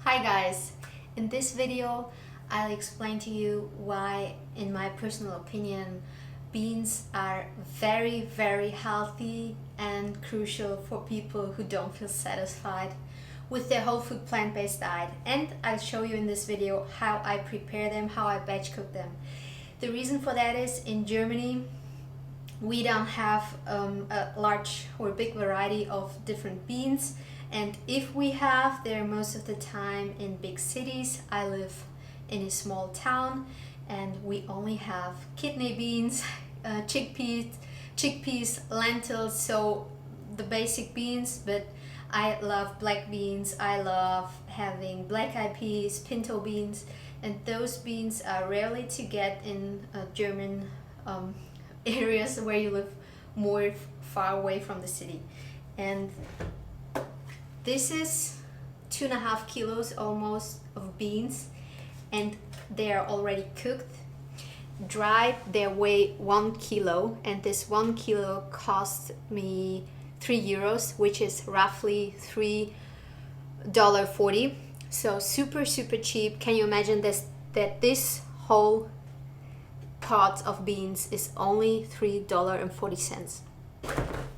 Hi guys, in this video I'll explain to you why, in my personal opinion, beans are very healthy and crucial for people who don't feel satisfied with their whole food plant-based diet. And I'll show you in this video how I prepare them, how I batch cook them. The reason for that is, in Germany we don't have a large or big variety of different beans, and if we have, they're most of the time in big cities. I live in a small town and we only have kidney beans, chickpeas, lentils, so the basic beans. But I love black beans, I love having black eyed peas, pinto beans, and those beans are rarely to get in German areas where you live more far away from the city. And this is 2.5 kilos almost of beans, and they are already cooked. Dried, they weigh 1 kilo, and this 1 kilo cost me €3, which is roughly $3.40. So super cheap. Can you imagine this, that this whole pot of beans is only $3.40?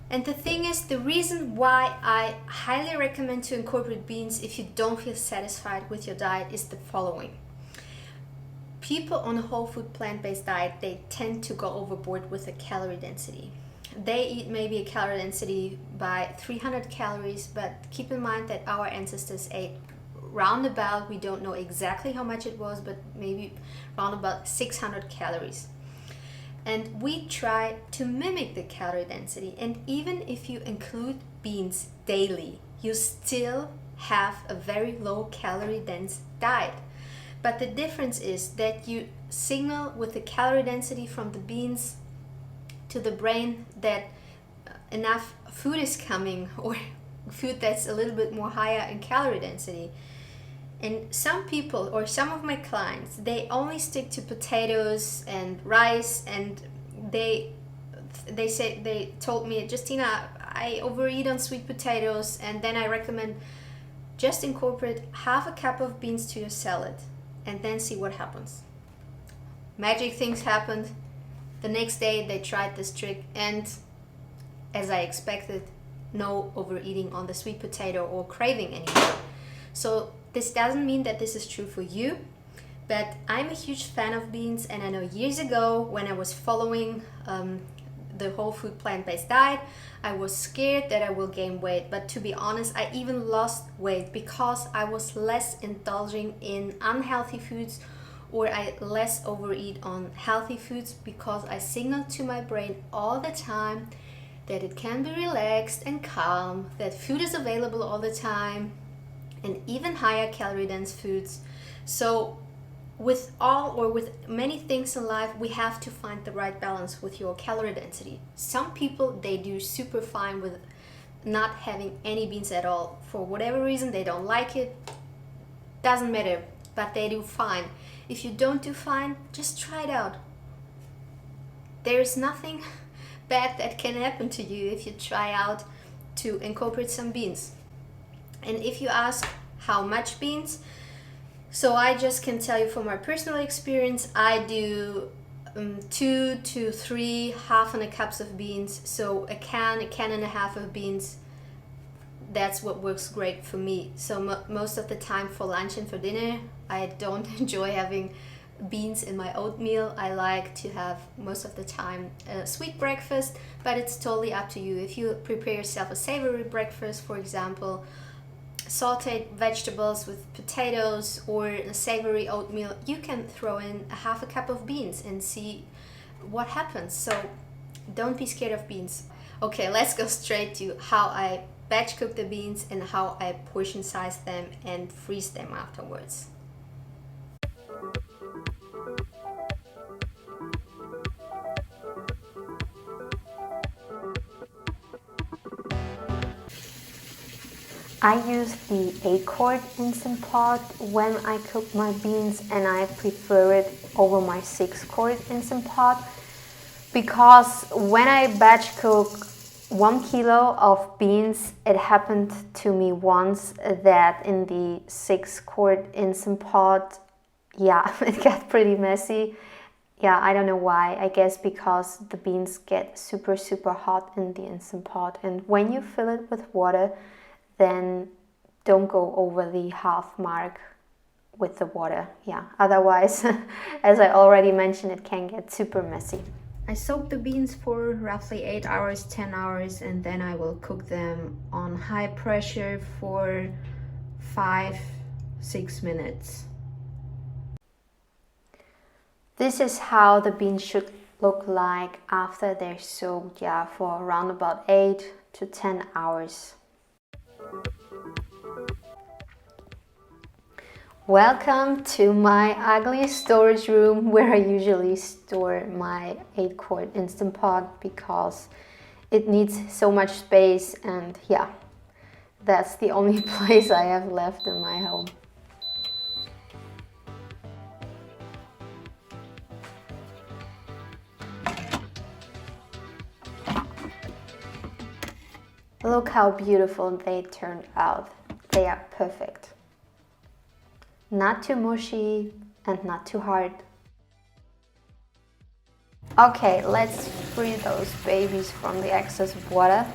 And the thing is, the reason why I highly recommend to incorporate beans if you don't feel satisfied with your diet is the following. People on a whole food plant-based diet, they tend to go overboard with the calorie density. They eat maybe a calorie density by 300 calories, but keep in mind that our ancestors ate roundabout, we don't know exactly how much it was, but maybe round about 600 calories. And we try to mimic the calorie density, and even if you include beans daily, you still have a very low calorie dense diet. But the difference is that you signal with the calorie density from the beans to the brain that enough food is coming, or food that's a little bit more higher in calorie density. And some people, or some of my clients, they only stick to potatoes and rice, and they told me, Justina, I overeat on sweet potatoes, and then I recommend just incorporate half a cup of beans to your salad and then see what happens. Magic things happened. The next day they tried this trick, and as I expected, no overeating on the sweet potato or craving anymore. So this doesn't mean that this is true for you, but I'm a huge fan of beans, and I know years ago when I was following the whole food plant-based diet, I was scared that I will gain weight. But to be honest, I even lost weight because I was less indulging in unhealthy foods, or I less overeat on healthy foods, because I signal to my brain all the time that it can be relaxed and calm, that food is available all the time, and even higher calorie dense foods. So with many things in life, we have to find the right balance with your calorie density. Some people, they do super fine with not having any beans at all. For whatever reason, they don't like it, doesn't matter, but they do fine. If you don't do fine, just try it out. There is nothing bad that can happen to you if you try out to incorporate some beans. And if you ask how much beans, so I just can tell you from my personal experience, I do 2 to 3 half cups of beans. So a can and a half of beans, that's what works great for me. So most of the time for lunch and for dinner, I don't enjoy having beans in my oatmeal. I like to have most of the time a sweet breakfast, but it's totally up to you. If you prepare yourself a savory breakfast, for example, sauteed vegetables with potatoes, or a savory oatmeal, you can throw in a half a cup of beans and see what happens. So don't be scared of beans. Okay, let's go straight to how I batch cook the beans and how I portion size them and freeze them afterwards. I use the 8-quart Instant Pot when I cook my beans, and I prefer it over my 6-quart Instant Pot because when I batch cook, 1 kilo of beans. It happened to me once that in the 6-quart Instant Pot, yeah, it got pretty messy. Yeah, I don't know why. I guess because the beans get super, super hot in the Instant Pot. And when you fill it with water, then don't go over the half mark with the water. Yeah, otherwise, as I already mentioned, it can get super messy. I soak the beans for roughly 8 hours, 10 hours, and then I will cook them on high pressure for 5-6 minutes. This is how the beans should look like after they're soaked, yeah, for around about 8 to 10 hours. Welcome to my ugly storage room where I usually store my 8-quart Instant Pot because it needs so much space, and yeah, that's the only place I have left in my home. Look how beautiful they turned out. They are perfect. Not too mushy and not too hard. Okay, let's free those babies from the excess of water.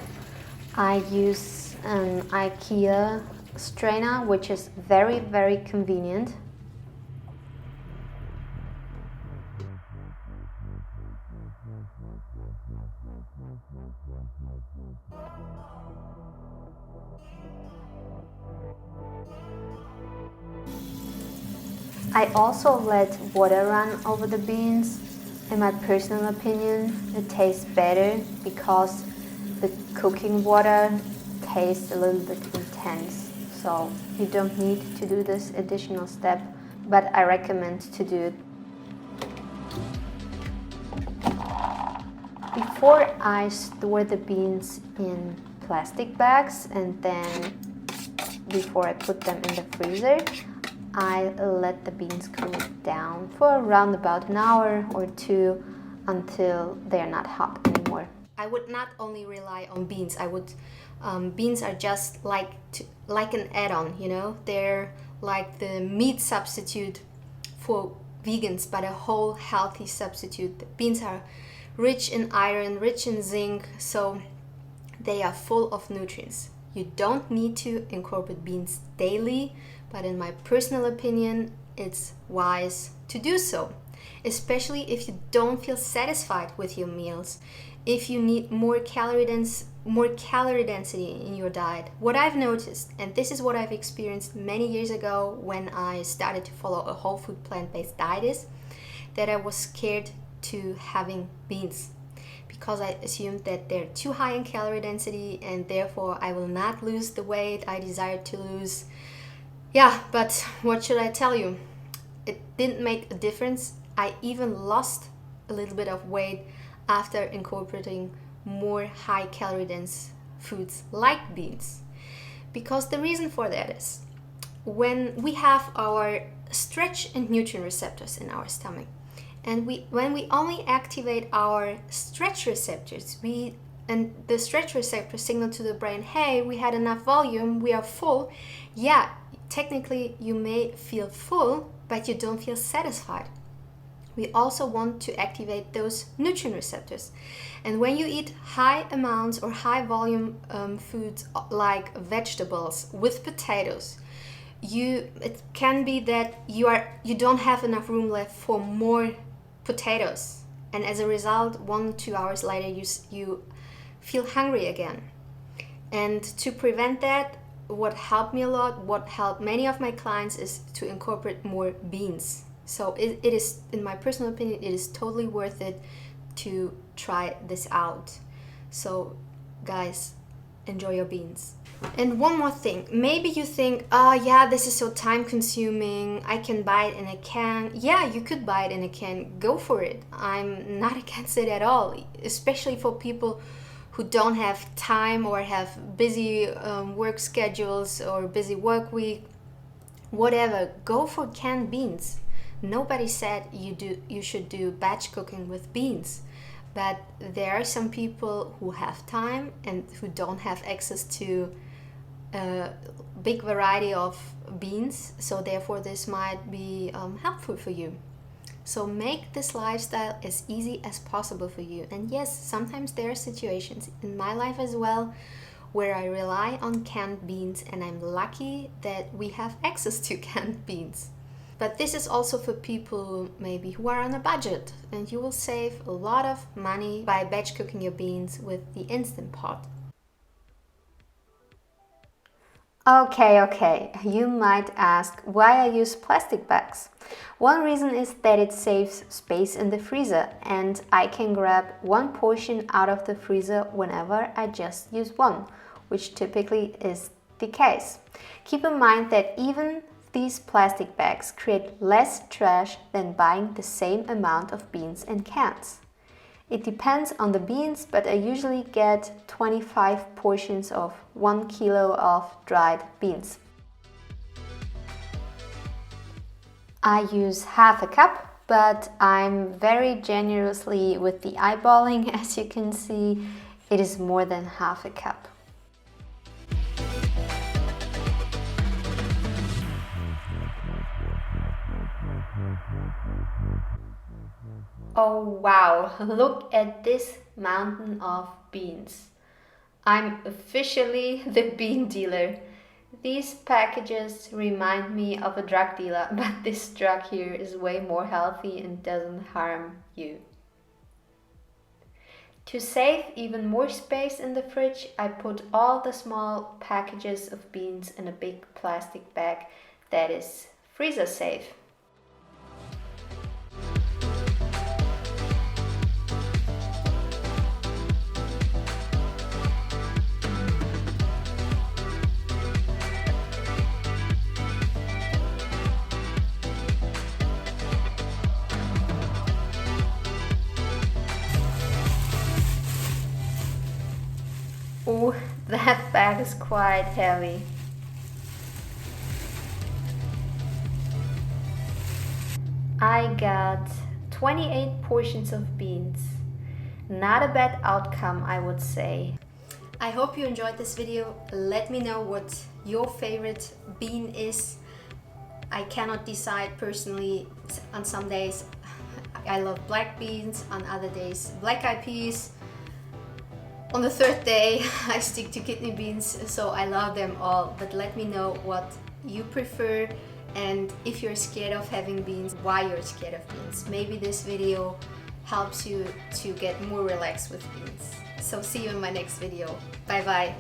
I use an IKEA strainer, which is very, very convenient. I also let water run over the beans. In my personal opinion, it tastes better because the cooking water tastes a little bit intense. So you don't need to do this additional step, but I recommend to do it. Before I store the beans in plastic bags and then before I put them in the freezer, I let the beans cool down for around about an hour or two until they're not hot anymore. I would not only rely on beans. Beans are just like an add-on, you know? They're like the meat substitute for vegans, but a whole healthy substitute. Beans are rich in iron, rich in zinc, so they are full of nutrients. You don't need to incorporate beans daily, but in my personal opinion, it's wise to do so, especially if you don't feel satisfied with your meals, if you need more calorie density in your diet. What I've noticed, and this is what I've experienced many years ago when I started to follow a whole food plant-based diet, is that I was scared to having beans because I assumed that they're too high in calorie density and therefore I will not lose the weight I desired to lose. Yeah, but what should I tell you? It didn't make a difference. I even lost a little bit of weight after incorporating more high calorie dense foods like beans. Because the reason for that is when we have our stretch and nutrient receptors in our stomach, and when we only activate our stretch receptors, and the stretch receptors signal to the brain, hey, we had enough volume, we are full. Yeah, technically you may feel full, but you don't feel satisfied. We also want to activate those nutrient receptors. And when you eat high amounts or high volume foods like vegetables with potatoes, it can be that you don't have enough room left for more potatoes, and as a result 1-2 hours later you feel hungry again. And to prevent that, what helped me a lot, what helped many of my clients, is to incorporate more beans. So it is, in my personal opinion, it is totally worth it to try this out. So guys, enjoy your beans. And one more thing, maybe you think, oh yeah, this is so time consuming, I can buy it in a can. Yeah, you could buy it in a can, go for it. I'm not against it at all, especially for people who don't have time or have busy work schedules or busy work week, whatever. Go for canned beans. Nobody said you should do batch cooking with beans, But there are some people who have time and who don't have access to a big variety of beans, so therefore this might be helpful for you. So make this lifestyle as easy as possible for you. And yes, sometimes there are situations in my life as well where I rely on canned beans, and I'm lucky that we have access to canned beans. But this is also for people maybe who are on a budget, and you will save a lot of money by batch cooking your beans with the Instant Pot. Okay, you might ask why I use plastic bags. One reason is that it saves space in the freezer, and I can grab one portion out of the freezer whenever I just use one, which typically is the case. Keep in mind that even these plastic bags create less trash than buying the same amount of beans in cans. It depends on the beans, but I usually get 25 portions of 1 kilo of dried beans. I use half a cup, but I'm very generously with the eyeballing. As you can see, it is more than half a cup. Oh wow, look at this mountain of beans. I'm officially the bean dealer. These packages remind me of a drug dealer, but this drug here is way more healthy and doesn't harm you. To save even more space in the fridge, I put all the small packages of beans in a big plastic bag that is freezer safe. Ooh, that bag is quite heavy. I got 28 portions of beans. Not a bad outcome, I would say. I hope you enjoyed this video. Let me know what your favorite bean is. I cannot decide personally. On some days I love black beans, on other days black-eyed peas. On the third day I stick to kidney beans, so I love them all. But let me know what you prefer, and if you're scared of having beans, why you're scared of beans. Maybe this video helps you to get more relaxed with beans. So see you in my next video. Bye bye.